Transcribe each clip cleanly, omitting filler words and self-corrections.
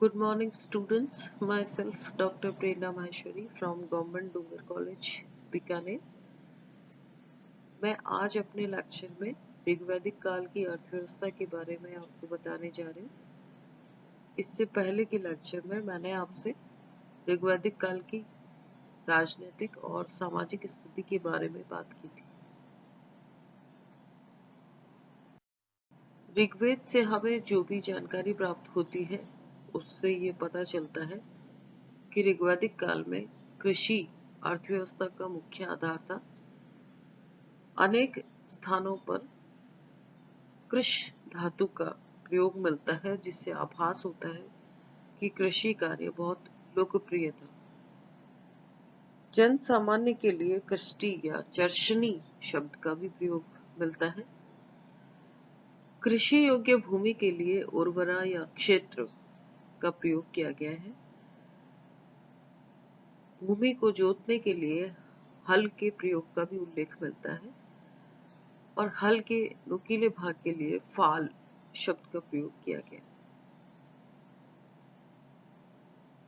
Good morning, students. Myself, Dr. Prerna Maheshwari from Government Dungar College, Bikaner. मैं आज अपने lecture में ऋग्वैदिक काल की अर्थव्यवस्था के बारे में आपको बताने जा रही हूँ। इससे पहले के लेक्चर में मैंने आपसे ऋग्वैदिक काल की राजनीतिक और सामाजिक स्थिति के बारे में बात की थी। ऋग्वेद से हमें जो भी जानकारी प्राप्त होती है उससे ये पता चलता है कि ऋग्वैदिक काल में कृषि अर्थव्यवस्था का मुख्य आधार था। अनेक स्थानों पर कृष धातु का प्रयोग मिलता है, जिससे आभास होता है कि कृषि कार्य बहुत लोकप्रिय था। जन सामान्य के लिए कृष्टि या चर्षणी शब्द का भी प्रयोग मिलता है। कृषि योग्य भूमि के लिए उर्वरा या क्षेत्र का प्रयोग किया गया है। भूमि को जोतने के लिए हल के प्रयोग का भी उल्लेख मिलता है और हल के नुकीले भाग के लिए फाल शब्द का प्रयोग किया गया।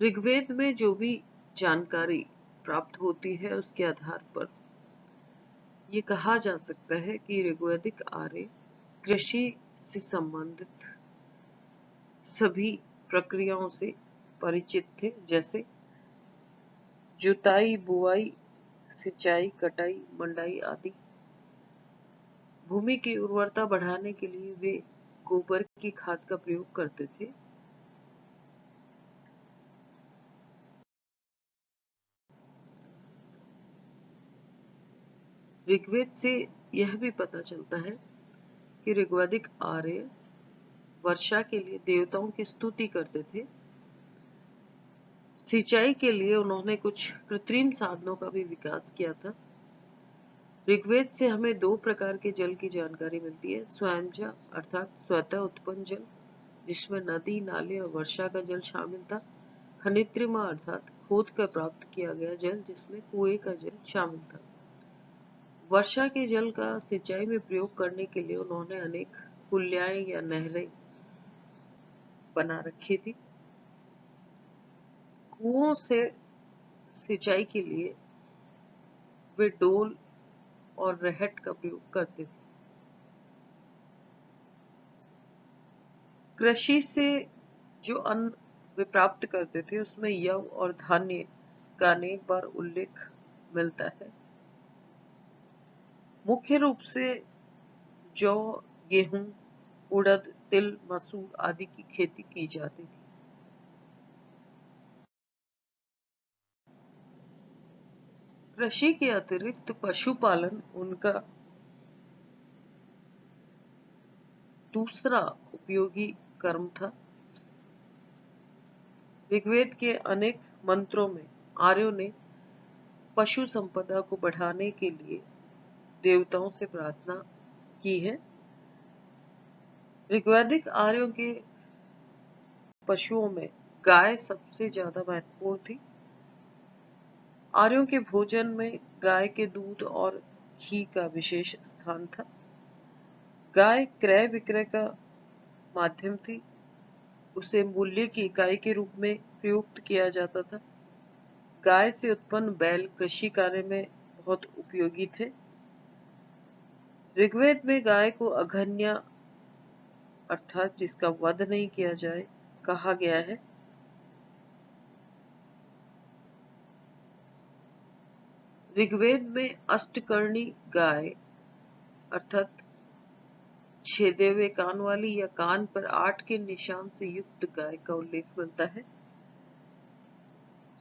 ऋग्वेद में जो भी जानकारी प्राप्त होती है उसके आधार पर ये कहा जा सकता है कि ऋग्वैदिक आर्य कृषि से संबंधित सभी प्रक्रियाओं से परिचित थे, जैसे जुताई, बुआई, सिंचाई, कटाई, मंडाई आदि। भूमि की उर्वरता बढ़ाने के लिए वे गोबर की खाद का प्रयोग करते थे। ऋग्वेद से यह भी पता चलता है कि ऋग्वैदिक आर्य वर्षा के लिए देवताओं की स्तुति करते थे। सिंचाई के लिए उन्होंने कुछ कृत्रिम साधनों का भी विकास किया था। ऋग्वेद से हमें दो प्रकार के जल की जानकारी मिलती है। स्वयंजा अर्थात स्वतः उत्पन्न जल, जिसमें नदी, नाले और वर्षा का जल शामिल था। खनित्रिमा अर्थात खोद कर प्राप्त किया गया जल, जिसमें कुएं का जल शामिल था। वर्षा के जल का सिंचाई में प्रयोग करने के लिए उन्होंने अनेक कुल्याएं या नहरें बना रखी थी। कुओं से सिंचाई के लिए वे डोल और रहट का प्रयोग करते थे। कृषि से जो अन्न वे प्राप्त करते थे उसमें यव और धान्य का अनेक बार उल्लेख मिलता है। मुख्य रूप से जौ, गेहूं, उड़द, तिल, मसूर आदि की खेती की जाती थी। कृषि के अतिरिक्त पशुपालन उनका दूसरा उपयोगी कर्म था। ऋग्वेद के अनेक मंत्रों में आर्यों ने पशु संपदा को बढ़ाने के लिए देवताओं से प्रार्थना की है। ऋग्वैदिक आर्यों के पशुओं में गाय सबसे ज्यादा महत्वपूर्ण थी। आर्यों के भोजन में गाय के दूध और घी का विशेष स्थान था। गाय क्रय विक्रय का माध्यम थी। उसे मूल्य की इकाई के रूप में प्रयुक्त किया जाता था। गाय से उत्पन्न बैल कृषि कार्य में बहुत उपयोगी थे। ऋग्वेद में गाय को अघन्या अर्थात जिसका वध नहीं किया जाए कहा गया है। ऋग्वेद में अष्टकर्णी गाय अर्थात छेदे हुए कान वाली या कान पर 8 के निशान से युक्त गाय का उल्लेख मिलता है।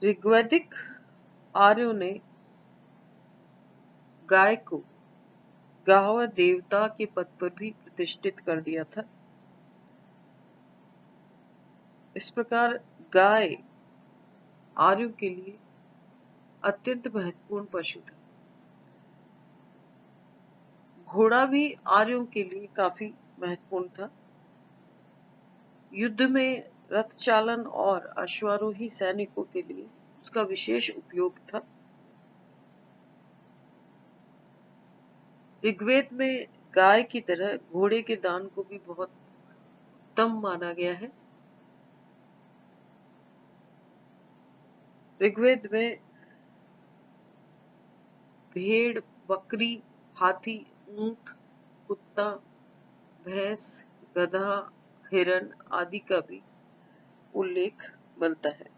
ऋग्वैदिक आर्यों ने गाय को गाहवा देवता के पद पर भी प्रतिष्ठित कर दिया था। इस प्रकार गाय आर्यों के लिए अत्यंत महत्वपूर्ण पशु था। घोड़ा भी आर्यों के लिए काफी महत्वपूर्ण था। युद्ध में रथ चालन और अश्वारोही सैनिकों के लिए उसका विशेष उपयोग था। ऋग्वेद में गाय की तरह घोड़े के दान को भी बहुत उत्तम माना गया है। ऋग्वेद में भेड़, बकरी, हाथी, ऊंट, कुत्ता, भैंस, गधा, हिरण आदि का भी उल्लेख मिलता है।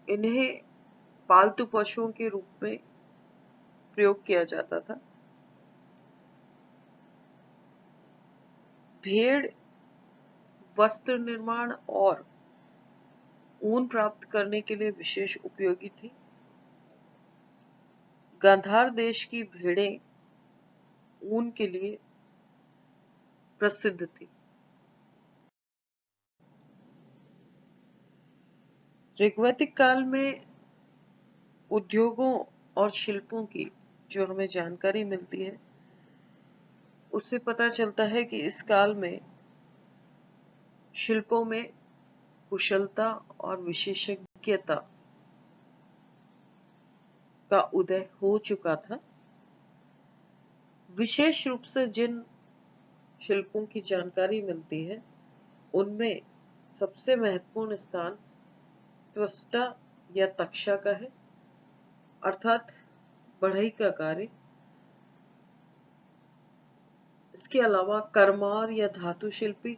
इन्हें पालतू पशुओं के रूप में प्रयोग किया जाता था। भेड़ वस्त्र निर्माण और ऊन प्राप्त करने के लिए विशेष उपयोगी थी। गांधार देश की भेड़ें ऊन के लिए प्रसिद्ध थी। ऋग्वैदिक काल में उद्योगों और शिल्पों की जो हमें जानकारी मिलती है उससे पता चलता है कि इस काल में शिल्पों में कुशलता और विशेषज्ञता का उदय हो चुका था। विशेष रूप से जिन शिल्पों की जानकारी मिलती है उनमें सबसे महत्वपूर्ण स्थान त्वष्टा या तक्षा का है, अर्थात बढ़ई का कार्य। इसके अलावा करमार या धातु शिल्पी,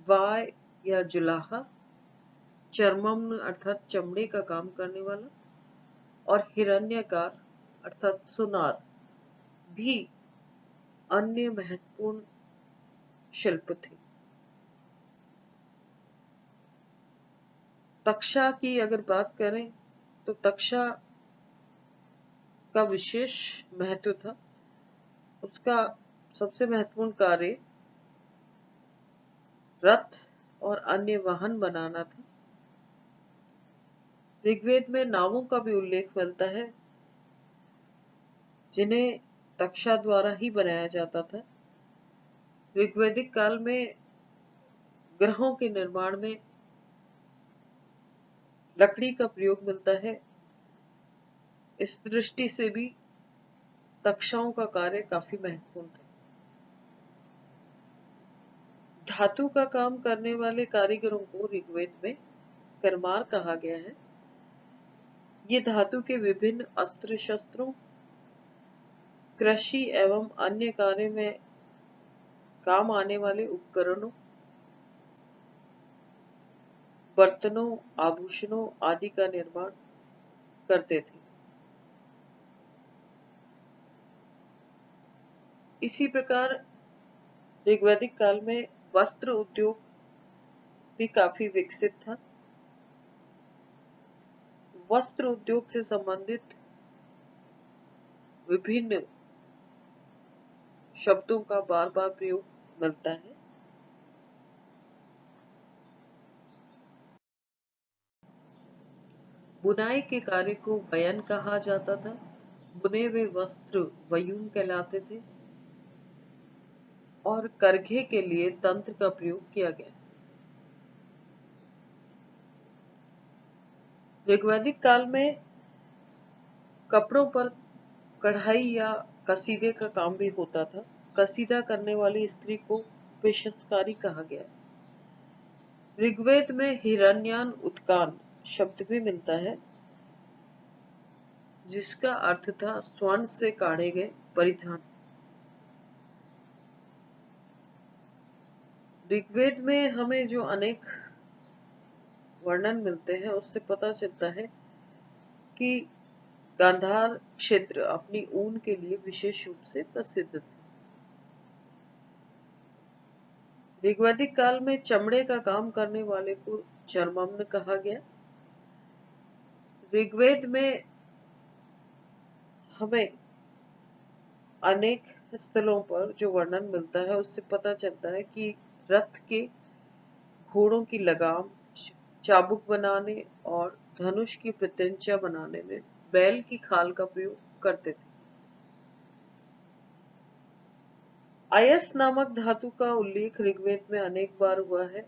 वाय या जुलाहा, चर्मम्न अर्थात चमड़े का काम करने वाला और हिरण्यकार अर्थात सुनार भी अन्य महत्वपूर्ण शिल्प थे। तक्षा की अगर बात करें तो तक्षा का विशेष महत्व था। उसका सबसे महत्वपूर्ण कार्य रथ और अन्य वाहन बनाना था। ऋग्वेद में नावों का भी उल्लेख मिलता है जिन्हें तक्षा द्वारा ही बनाया जाता था। ऋग्वैदिक काल में ग्रहों के निर्माण में लकड़ी का प्रयोग मिलता है। इस दृष्टि से भी तक्षाओं का कार्य काफी महत्वपूर्ण था। धातु का काम करने वाले कारीगरों को ऋग्वेद में करमार कहा गया है। ये धातु के विभिन्न अस्त्र शस्त्रों, कृषि एवं अन्य कार्य में काम आने वाले उपकरणों, बर्तनों, आभूषणों आदि का निर्माण करते थे। इसी प्रकार ऋग्वैदिक काल में वस्त्र उद्योग भी काफी विकसित था। वस्त्र उद्योग से संबंधित विभिन्न शब्दों का बार बार प्रयोग मिलता है। बुनाई के कार्य को वयन कहा जाता था। बुने हुए वस्त्र वयून कहलाते थे और करघे के लिए तंत्र का प्रयोग किया गया। ऋग्वैदिक काल में कपड़ों पर कढ़ाई या कसीदे का काम भी होता था। कसीदा करने वाली स्त्री को पेशकारी कहा गया। ऋग्वेद में हिरण्यान उत्कान शब्द भी मिलता है जिसका अर्थ था स्वर्ण से काढ़े गए परिधान। ऋग्वेद में हमें जो अनेक वर्णन मिलते हैं उससे पता चलता है कि गांधार क्षेत्र अपनी ऊन के लिए विशेष रूप से प्रसिद्ध था। ऋग्वैदिक काल में चमड़े का काम करने वाले को चर्मम्न कहा गया। ऋग्वेद में हमें अनेक स्थलों पर जो वर्णन मिलता है उससे पता चलता है कि रथ के घोड़ों की लगाम, चाबुक बनाने और धनुष की प्रत्यंचा बनाने में बैल की खाल का प्रयोग करते थे। अयस नामक धातु का उल्लेख ऋग्वेद में अनेक बार हुआ है।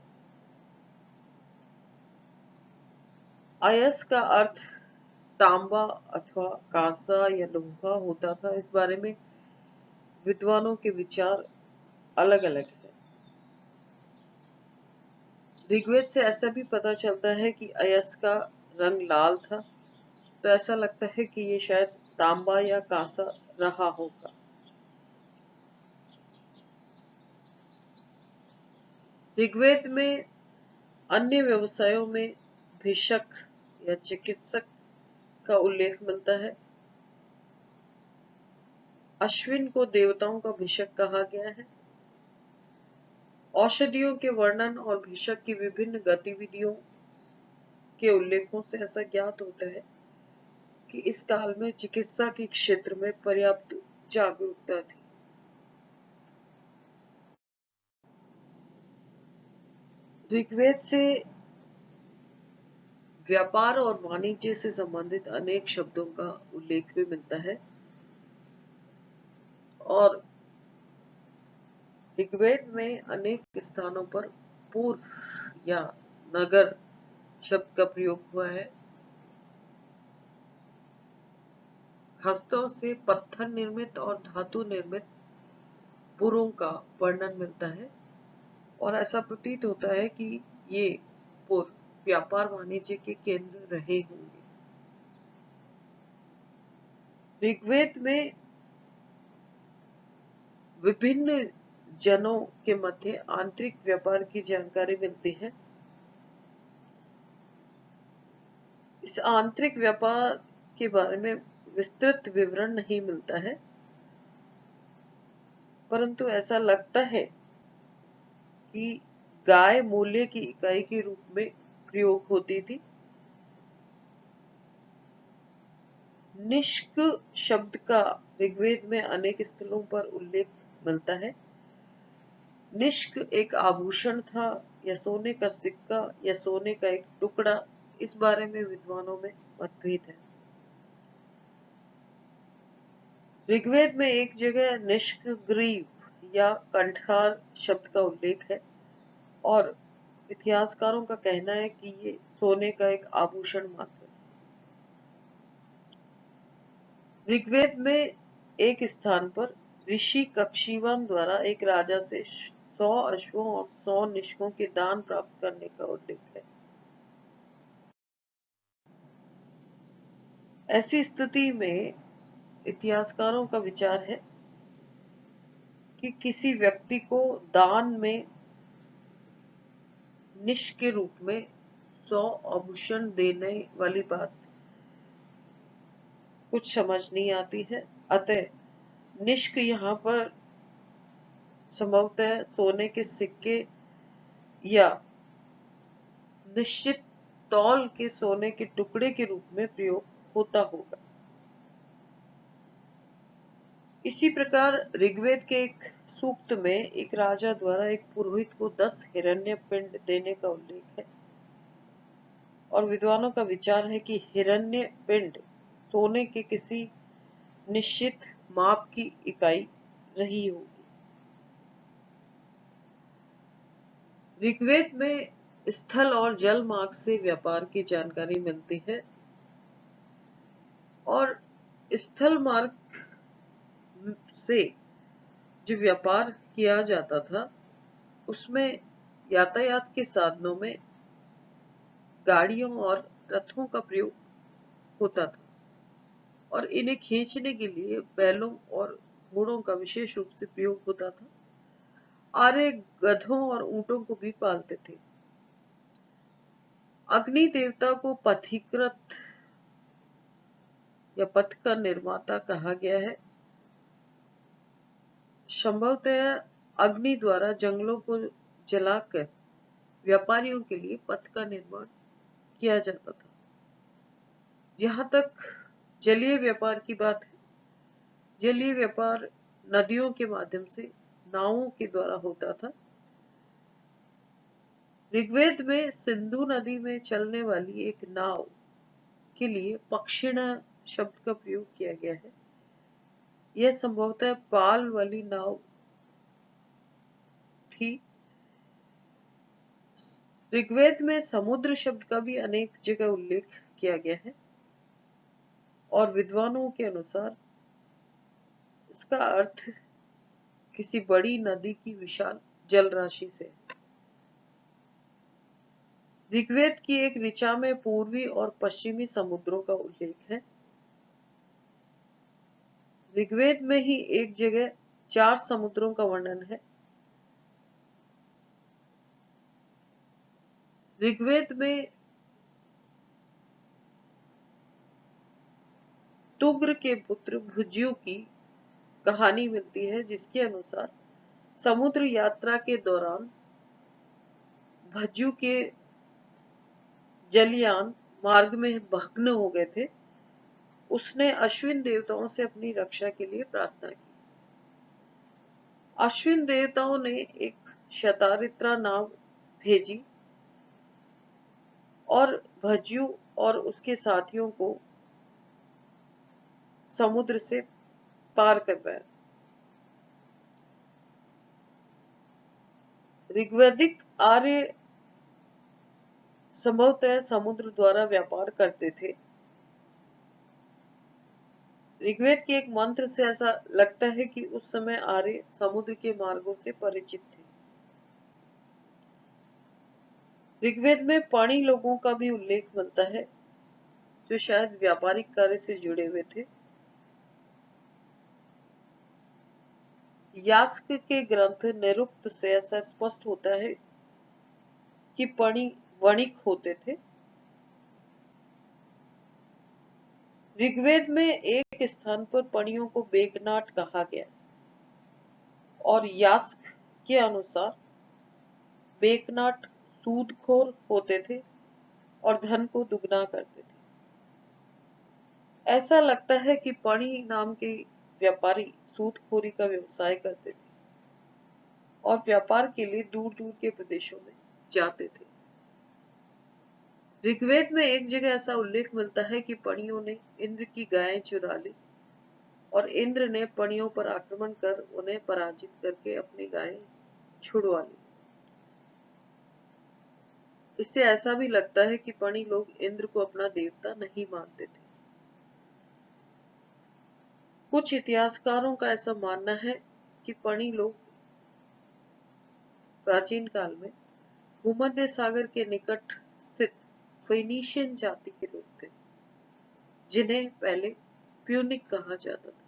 अयस का अर्थ तांबा अथवा कांसा या लोहा होता था। इस बारे में विद्वानों के विचार अलग अलग हैं। ऋग्वेद से ऐसा भी पता चलता है कि अयस का रंग लाल था, तो ऐसा लगता है कि ये शायद तांबा या कांसा रहा होगा। ऋग्वेद में अन्य व्यवसायों में भिषक या चिकित्सक का उल्लेख मिलता है। अश्विन को देवताओं का भिषक कहा गया है। औषधियों के वर्णन और भिषक की विभिन्न गतिविधियों के उल्लेखों से ऐसा ज्ञात होता है कि इस काल में चिकित्सा के क्षेत्र में पर्याप्त जागरूकता थी। ऋग्वेद से व्यापार और वाणिज्य से संबंधित अनेक शब्दों का उल्लेख भी मिलता है और ऋग्वेद में अनेक स्थानों पर पूर्व या नगर शब्द का प्रयोग हुआ है। हस्तों से पत्थर निर्मित और धातु निर्मित पुरों का वर्णन मिलता है और ऐसा प्रतीत होता है कि ये पुर व्यापार वाणिज्य के केंद्र रहे होंगे। ऋग्वेद में विभिन्न जनों के मध्य आंतरिक व्यापार की जानकारी मिलती है। इस आंतरिक व्यापार के बारे में विस्तृत विवरण नहीं मिलता है, परंतु ऐसा लगता है कि गाय मूल्य की इकाई के रूप में प्रयोग होती थी। निष्क शब्द का ऋग्वेद में अनेक स्थलों पर उल्लेख मिलता है। निष्क एक आभूषण था या सोने का सिक्का या सोने का एक टुकड़ा, इस बारे में विद्वानों में मतभेद है। ऋग्वेद में एक जगह निष्क ग्रीव या कंठार शब्द का उल्लेख है और इतिहासकारों का कहना है कि ये सोने का एक आभूषण मात्र था। ऋग्वेद में एक स्थान पर ऋषि कक्षीवन द्वारा एक राजा से 100 अश्वों और 100 निष्कों के दान प्राप्त करने का उल्लेख है। ऐसी स्थिति में इतिहासकारों का विचार है कि किसी व्यक्ति को दान में निष्क के रूप में 100 आभूषण देने वाली बात कुछ समझ नहीं आती है। अतः निष्क यहाँ पर संभवतः सोने के सिक्के या निश्चित तौल के सोने के टुकड़े के रूप में प्रयोग होता होगा। इसी प्रकार ऋग्वेद के एक सूक्त में एक राजा द्वारा एक पुरोहित को 10 हिरण्य पिंड देने का उल्लेख है और विद्वानों का विचार है कि हिरण्य पिंड सोने के किसी निश्चित माप की इकाई रही होगी। ऋग्वेद में स्थल और जल मार्ग से व्यापार की जानकारी मिलती है और स्थल मार्ग से जो व्यापार किया जाता था उसमें यातायात के साधनों में गाड़ियों और रथों का प्रयोग होता था और इन्हें खींचने के लिए बैलों और घोड़ों का विशेष रूप से प्रयोग होता था। आर्य गधों और ऊंटों को भी पालते थे। अग्नि देवता को पथिकृत या पथ का निर्माता कहा गया है। संभवतः अग्नि द्वारा जंगलों को जलाकर व्यापारियों के लिए पथ का निर्माण किया जाता था। जहां तक जलीय व्यापार की बात है, जलीय व्यापार नदियों के माध्यम से नावों के द्वारा होता था। ऋग्वेद में सिंधु नदी में चलने वाली एक नाव के लिए पक्षिण शब्द का प्रयोग किया गया है। यह संभवतः पाल वाली नाव थी। ऋग्वेद में समुद्र शब्द का भी अनेक जगह उल्लेख किया गया है और विद्वानों के अनुसार इसका अर्थ किसी बड़ी नदी की विशाल जल राशि से। ऋग्वेद की एक ऋचा में पूर्वी और पश्चिमी समुद्रों का उल्लेख है। ऋग्वेद में ही एक जगह 4 समुद्रों का वर्णन है। ऋग्वेद में तुग्र के पुत्र भुज्यु की कहानी मिलती है, जिसके अनुसार समुद्र यात्रा के दौरान भज्जू के जलयान मार्ग में भग्न हो गए थे। उसने अश्विन देवताओं से अपनी रक्षा के लिए प्रार्थना की। अश्विन देवताओं ने एक शतारित्रा नाव भेजी और भज्जू और उसके साथियों को समुद्र से पार करवाया। ऋग्वैदिक आर्य संभवतः समुद्र द्वारा व्यापार करते थे। ऋग्वेद के एक मंत्र से ऐसा लगता है कि उस समय आर्य समुद्र के मार्गों से परिचित थे। ऋग्वेद में पाणी लोगों का भी उल्लेख मिलता है, जो शायद व्यापारिक कार्य से जुड़े हुए थे। यास्क के ग्रंथ निरुक्त से ऐसा स्पष्ट होता है कि पाणी वणिक होते थे। ऋग्वेद में एक स्थान पर पणियों को बेकनाट कहा गया और यास्क के अनुसार बेकनाट सूदखोर होते थे और धन को दुगना करते थे। ऐसा लगता है कि पणी नाम के व्यापारी सूदखोरी का व्यवसाय करते थे और व्यापार के लिए दूर दूर के प्रदेशों में जाते थे। ऋग्वेद में एक जगह ऐसा उल्लेख मिलता है कि पणियों ने इंद्र की गायें चुरा ली और इंद्र ने पणियों पर आक्रमण कर उन्हें पराजित करके अपनी गायें छुड़वा ली। इससे ऐसा भी लगता है कि पणी लोग इंद्र को अपना देवता नहीं मानते थे। कुछ इतिहासकारों का ऐसा मानना है कि पणी लोग प्राचीन काल में भूमध्य सागर के निकट स्थित फेनिशियन जाति के लोग थे, जिन्हें पहले प्यूनिक कहा जाता था।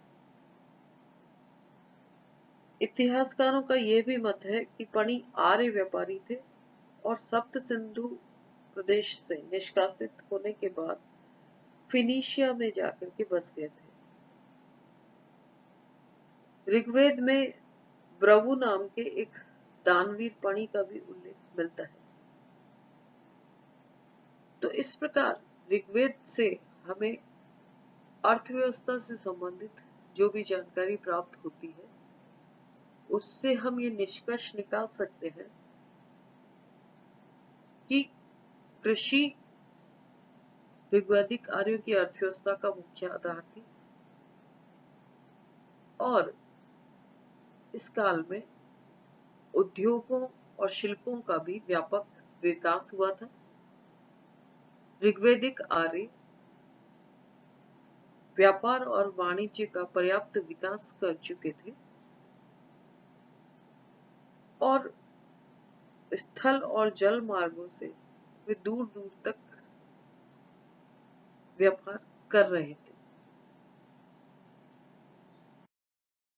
इतिहासकारों का यह भी मत है कि पणी आर्य व्यापारी थे और सप्त सिंधु प्रदेश से निष्कासित होने के बाद फिनिशिया में जाकर के बस गए थे। ऋग्वेद में ब्रवु नाम के एक दानवीर पणी का भी उल्लेख मिलता है। तो इस प्रकार ऋग्वेद से हमें अर्थव्यवस्था से संबंधित जो भी जानकारी प्राप्त होती है, उससे हम ये निष्कर्ष निकाल सकते हैं कि कृषि ऋग्वैदिक आर्यों की अर्थव्यवस्था का मुख्य आधार थी और इस काल में उद्योगों और शिल्पों का भी व्यापक विकास हुआ था। ऋग्वैदिक आर्य व्यापार और वाणिज्य का पर्याप्त विकास कर चुके थे और स्थल और जल मार्गों से वे दूर दूर तक व्यापार कर रहे थे।